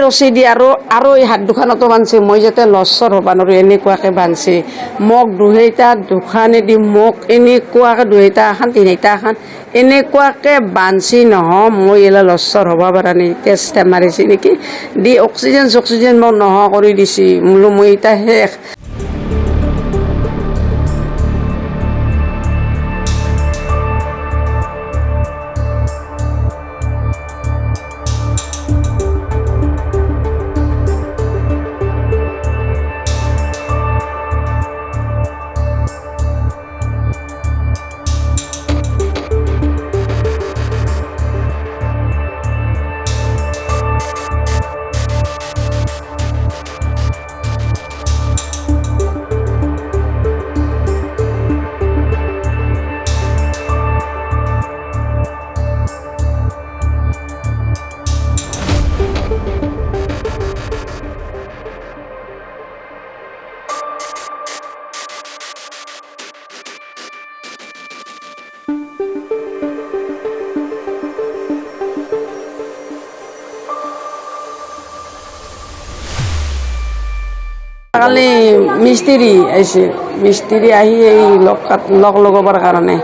ৰছী দি আৰু এই হাত দুখনতো বান্ধছে মই যাতে লচৰ হ'ব নোৱাৰোঁ এনেকুৱাকৈ বান্ধছে মোক দুহেইটা দুখানেদি মোক এনেকুৱাকৈ দুহেইটা এখন তিনিটা এখন এনেকুৱাকৈ বান্ধছি নহয় মই এলা লচৰ হ'ব পৰা নাই টেষ্ট মাৰিছে নেকি দি অক্সিজেন মোক নোহোৱা কৰি দিছে বোলো মই এতিয়া শেষ। কালি মিস্ত্ৰি আহিছে মিস্ত্ৰি আহি এই লগ লগাবৰ কাৰণে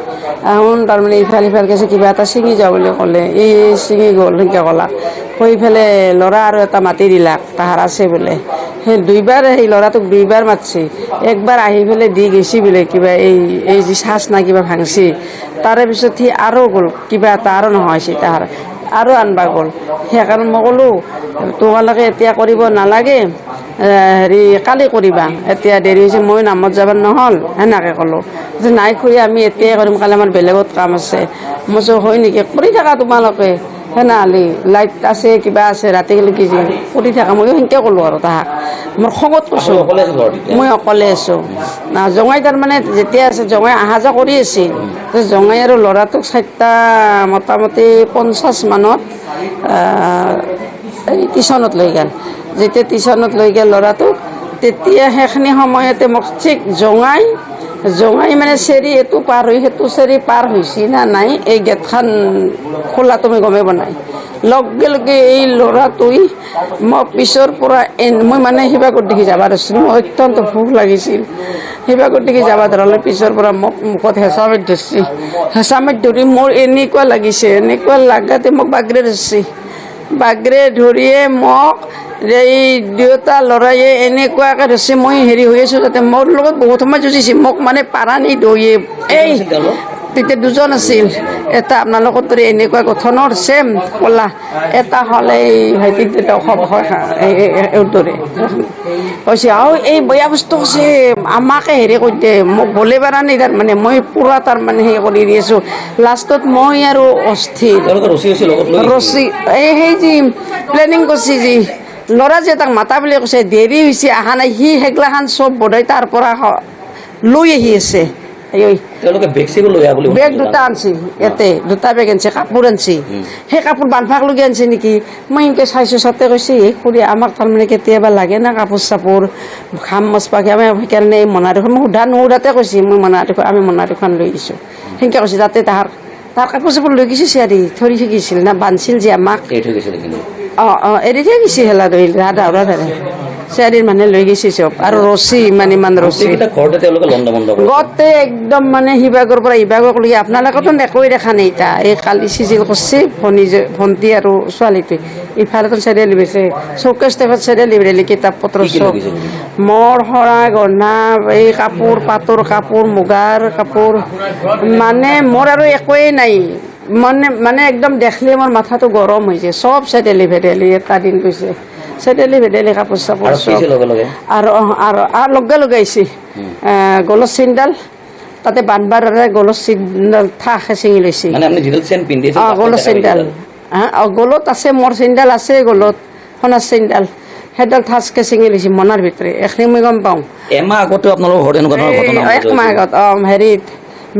আহোন তাৰমানে ইফাল কৈছে কিবা এটা ছিঙি যাওঁ বুলি ক'লে এই ছিঙি গ'ল সেনেকৈ ক'লাক কৈ পেলাই ল'ৰা আৰু এটা মাতি দিলাক তাহাৰ আছে বোলে সেই দুইবাৰ সেই ল'ৰাটোক দুইবাৰ মাতছি একবাৰ আহি পেলাই দি গৈছি বোলে কিবা এই যি চাচ না কিবা ভাংছি তাৰে পিছত সি আৰু গ'ল কিবা এটা আৰু নহয়ছে তাহাৰ আৰু আনবা গ'ল সেইকাৰণে মই ক'লোঁ তোমালোকে এতিয়া কৰিব নালাগে হেৰি কালি কৰিবা এতিয়া দেৰি হৈছে মই নামত যাব নহ'ল সেনেকৈ ক'লোঁ যে নাই খুৰী আমি এতিয়াই কৰিম কালি আমাৰ বেলেগত কাম আছে মই যে হয় নেকি কৰি থাকা তোমালোকে সেনেহ'লে লাইট আছে কিবা আছে ৰাতিলৈকে যি কৰি থাকা ময়ো সেনেকৈ ক'লোঁ আৰু তাহাক মোৰ খঙত কৈছোঁ মই অকলে আছোঁ জঙাই তাৰমানে যেতিয়া আছে জঙাই অহা যোৱা কৰি আছিল জঙাই আৰু ল'ৰাটোক 4টা মোটামুটি 50 মানত এই টিউশ্যনত লৈ গ'ল যেতিয়া টিউশ্যনত লৈ গ'ল ল'ৰাটোক তেতিয়া সেইখিনি সময়তে মোক ঠিক জঙাই মানে চেৰি এইটো পাৰ হৈ সেইটো চেৰি পাৰ হৈছে না নাই এই গেটখন খোলা তুমি গমেই বনাই লগে লগে এই ল'ৰাটোই মোক পিছৰ পৰা মই মানে শিৱাগড় দেখি যাব ধৰিছিলোঁ মোৰ অত্যন্ত ভোক লাগিছিল শিৱাগড় দেখি যাব ধৰিলে পিছৰ পৰা মোক মুখত হেঁচা মাৰি ধৰিছে হেঁচা মাৰি ধৰি মোৰ এনেকুৱা লাগিছে এনেকুৱা লাগাতে মোক বাগৰে ধৰিছে বাগৰে ধৰিয়ে মোক এই দুয়োটা ল'ৰায়ে এনেকুৱাকৈ ধৰিছে মই হেৰি হৈ আছোঁ যাতে মোৰ লগত বহুত সময় যুঁজিছে মোক মানে পাৰা নি দৌয়ে এই তেতিয়া দুজন আছিল এটা আপোনালোকৰ দৰে এনেকুৱা গঠনৰ ছেম ক'লা এটা হ'ল এই ভাইটিক দৰে কৈছে আৰু এই বেয়া বস্তু কৈছে আমাকে হেৰি কৰি দিয়ে মোক বলে পাৰা নাই তাৰমানে মই পূৰা তাৰমানে হেৰি কৰি দি আছোঁ লাষ্টত মই আৰু অস্থিৰ ৰছী এই সেই যি প্লেনিং কৰিছে যি ল'ৰা যে তাক মাতা বুলি কৈছে দেৰি হৈছে অহা নাই সি সেইগিলাখান চব বোধহয় তাৰ পৰা লৈ আহি আছে বেগ দুটা আনছি ইয়াতে দুটা বেগ আনছে কাপোৰ আনছি সেই কাপোৰ বান্ধবাক লগি আনছে নেকি মই এনেকৈ চাইছোঁ চতে কৈছে খুৰী আমাক তাৰমানে কেতিয়াবা লাগে না কাপোৰ চাপোৰ ঘাম মচপাকে আমি সেইকাৰণে এই মনাৰীখন মই সোধা নোসোধাতে কৈছে মই আমি মনাৰীখন লৈ গৈছোঁ সেনেকৈ কৈছে তাতে তাৰ কাপোৰ চাপোৰ লৈ গৈছে চিয়াৰি ধৰি থাকিছিল না বান্ধিছিল যে আমাক এৰি থৈ গৈছে হেলা ধৰি ৰাধা চিয়াৰিৰ মানুহে লৈ গৈছে চব আৰু ৰছী ইমান ৰছী গতে একদম মানে শিৱাগড়ৰ পৰা ইবাগক লগি আপোনালোকেতো একোৱে দেখা নাই এতিয়া এই কালি চিজিল কৰিছে ভণ্টি আৰু ছোৱালীটোৱে ইফালেতো চাৰিআলি লিবিছে চৌকেছ টেপত চাৰিআলি লিবিলে কিতাপ পত্ৰ চব মোৰ সৰা গহনা এই কাপোৰ পাটৰ কাপোৰ মুগাৰ কাপোৰ মানে মোৰ আৰু একোৱেই নাই মানে একদম দেখিলে মোৰ মাথাটো গৰম হৈছে চব চাৰিআলি ভেদেলি এটা দিন গৈছে চাৰিআলি ভেদেলি কাপোৰ চাপোৰ চব আৰু লগে লগে আহিছে গলৰ চেইনডাল তাতে বান্ধবাৰ গলৰ চেইনডাল ঠাকে ছিঙি লৈছে গলৰ চেইনডাল গলত আছে মোৰ চেইনডাল আছে গলত সোণাৰ চেইনডাল সেইডাল ঠাচকে ছিঙি লৈছে মনাৰ ভিতৰে এইখিনি মই গম পাওঁ এমাহ আগতে আপোনালোকৰ একমাহ আগত হেৰিত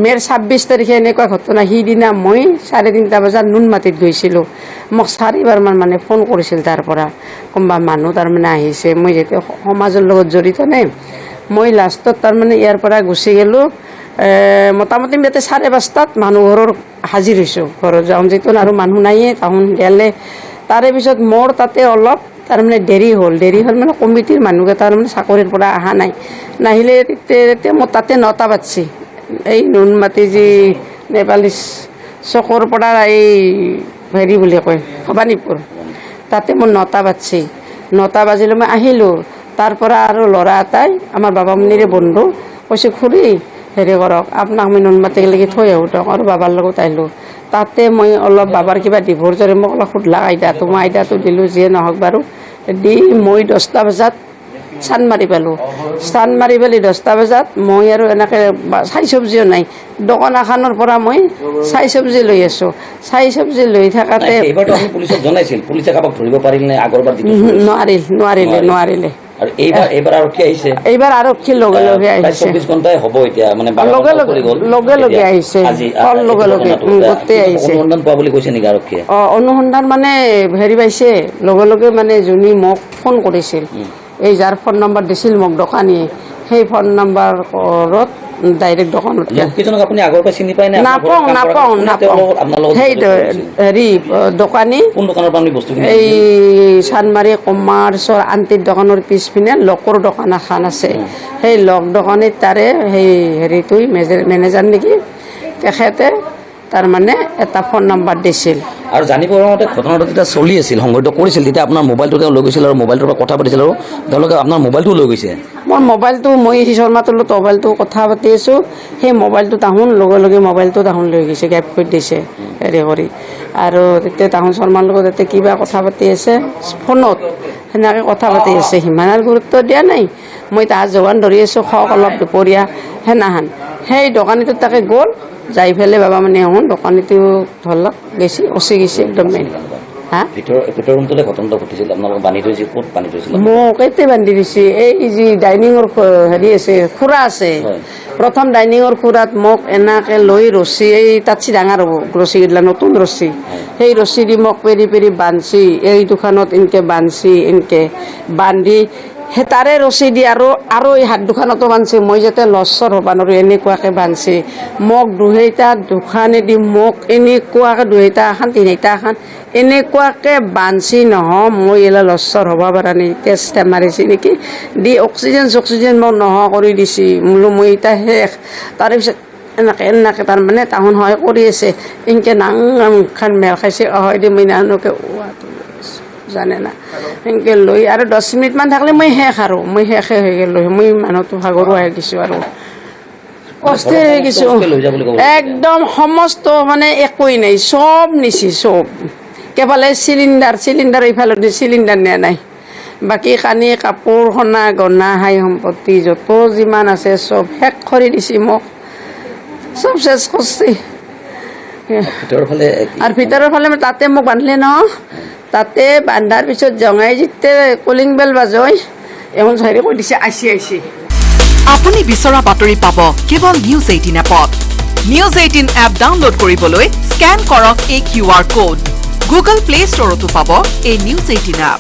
মে'ৰ 26 তাৰিখে এনেকুৱা ঘটনা সিদিনা মই 3:30 বজাত নুনমাটিত গৈছিলোঁ মোক 4বাৰমান মানে ফোন কৰিছিল তাৰ পৰা কোনোবা মানুহ তাৰমানে আহিছে মই যেতিয়া সমাজৰ লগত জড়িত নে মই লাষ্টত তাৰমানে ইয়াৰ পৰা গুচি গ'লোঁ মোটামুটি ইয়াতে 5:30 মানুহ ঘৰৰ হাজিৰ হৈছোঁ ঘৰত যাওঁ যিটো আৰু মানুহ নাইয়ে তাহোন গেলে তাৰে পিছত মোৰ তাতে অলপ তাৰমানে দেৰি হ'ল মানে কমিটিৰ মানুহকেইটা তাৰমানে চাকৰিৰ পৰা অহা নাই নাহিলে তেতিয়া মোৰ তাতে 9টা বাজছি এই নুনমাটি যি নেপালী চকৰ পৰা এই হেৰি বুলি কয় ভবানীপুৰ তাতে মোৰ 9টা বাজছি 9টা বাজিলে মই আহিলোঁ তাৰ পৰা আৰু ল'ৰা এটাই আমাৰ বাবামণিৰে বন্ধু কৈছে খুৰী হেৰি কৰক আপোনাক মই নুনমাটিলৈকে থৈ আহোঁ তেওঁক আৰু বাবাৰ লগত আহিলোঁ তাতে মই অলপ বাবাৰ কিবা ডিভোৰ্চৰে মোক অলপ সুধলাক আইতাটো মই আইতাটো দিলোঁ যিয়ে নহওক বাৰু দি মই 10টা বজাত চানমাৰি পালোঁ চানমাৰি পালি 10টা বজাত মই আৰু এনেকৈ চাই চব্জিও নাই দোকান এখনৰ পৰা মই চাই চব্জি লৈ আছোঁ চাই চব্জি লৈ থাকাতে এইবাৰতো আপুনি পুলিচক জনাইছিল পুলিচে কাৰোবাক ধৰিব পাৰিল নে আগৰবাৰ নোৱাৰিলে আৰু এইবাৰ আৰক্ষী আহিছে এইবাৰ আৰক্ষী লগে লগে আহিছে 24 ঘণ্টাই হ'ব এতিয়া মানে লগে লগে আহিছে লগে লগে গোটেই আহিছে অনুসন্ধান পোৱা বুলি কৈছে নেকি আৰক্ষীয়ে অনুসন্ধান মানে হেৰি পাইছে লগে লগে মানে যোনী মোক ফোন কৰিছিল এই যাৰ ফোন নম্বৰ দিছিল মোক দোকানীয়ে সেই ফোন নম্বৰত ডাইৰেক্ট দোকানত কেইজনক আপুনি আগৰ পৰা চিনি পায় নে নাপাওঁ সেইটো হেৰি দোকানী কোন দোকানৰ পৰা আপুনি বস্তু এই চানমাৰী কমাৰ্চৰ আণ্টিৰ দোকানৰ পিছপিনে লকৰ দোকান এখন আছে সেই লক দোকানীত তাৰে সেই হেৰিটোই মেনেজাৰ নেকি তেখেতে তাৰমানে এটা ফোন নম্বৰ দিছিল আৰু জানিব পৰা মতে ঘটনাটো যেতিয়া চলি আছিল সংঘটিত কৰিছিল তেতিয়া আপোনাৰ মোবাইলটো তেওঁ লৈ গৈছিল আৰু মোবাইলটোৰ পৰা কথা পাতিছিল আৰু তেওঁলোকে আপোনাৰ মোবাইলটো লৈ গৈছে মোৰ মোবাইলটো মই শৰ্মাটোৰ লগত মোবাইলটো কথা পাতি আছোঁ সেই মোবাইলটো তাহোন লগে লগে মোবাইলটো তাহোন লৈ গৈছে গাইব কৰি দিছে হেৰি কৰি আৰু তেতিয়া তাহোন শৰ্মাৰ লগত এতিয়া কিবা কথা পাতি আছে ফোনত সেনেকৈ কথা পাতি আছে সিমান আৰু গুৰুত্ব দিয়া নাই মই তাহাৰ যোগান ধৰি আছোঁ খাওক অলপ দুপৰীয়া সেনাহান সেই দোকানীটোত তাকে গ'ল যাই পেলাই বাবা মানে এখন দোকানীটো ধৰলক গেছি অচি গৈছে একদম মেইন ভিতৰ ৰুমটোতে ঘটনাটো ঘটিছিল আপোনালোকক বান্ধি থৈছিল ক'ত বান্ধি থৈছিল মোক এতিয়া বান্ধি দিছে এই যি ডাইনিঙৰ হেৰি আছে খুৰা আছে প্ৰথম ডাইনিঙৰ খুৰাত মোক এনেকৈ লৈ ৰছী এই তাতছি ডাঙৰ হ'ব ৰছীগিলা নতুন ৰছী সেই ৰছী দি মোক পেৰি পেৰি বান্ধছি এই দোকানত এনেকৈ বান্ধছি এনেকৈ বান্ধি সেই তাৰে ৰছী দি আৰু এই হাত দুখনতো বান্ধছি মই যাতে লচ্চৰ হ'ব নোৱাৰোঁ এনেকুৱাকৈ বান্ধছি মোক দুহেইটা দুখানেদি মোক এনেকুৱাকৈ দুহেইটা এখন তিনিটা এখন এনেকুৱাকৈ বান্ধছি নহয় মই এইলা লচ্চৰ হ'ব পৰা নাই টেষ্ট মাৰিছি নেকি দি অক্সিজেন মোক নোহোৱা কৰি দিছি বোলো মই এতিয়া শেষ তাৰপিছত এনেকৈ তাৰমানে তাহোন হয় কৰি আছে এনেকৈ ডাঙৰ মুখখন মেল খাইছে হয় দি মই নানকে জানে না সেনেকৈ লৈ আৰু 10 মিনিটমান থাকিলে মই শেষ হৈ গ'লোঁ মই মানুহটো ভাগৰুৱা হৈ গৈছোঁ আৰু অস্থিৰ হৈ গৈছোঁ একদম সমস্ত মানে একোৱেই নাই চব নিছি চব কেৱল চিলিণ্ডাৰ এইফালে চিলিণ্ডাৰ নিয়া নাই বাকী কানি কাপোৰ সোণা গহনা হাই সম্পত্তি যত যিমান আছে চব শেষ কৰি দিছি মোক চব চেছ কৰিছে আৰু ভিতৰৰ ফালে তাতে মোক বান্ধিলে ন তাতে বান্ধাৰ পিছত জঙাই যেতিয়া কলিং বেল বাজয় এমন হেৰি কৈ দিছে আইছি আপুনি বিচৰা বাতৰি পাব কেৱল নিউজ 18 এপত নিউজ 18 এপ ডাউনলোড কৰিবলৈ স্কেন কৰক এই QR কোড গুগল প্লে ষ্টৰতো পাব এই নিউজ 18 এপ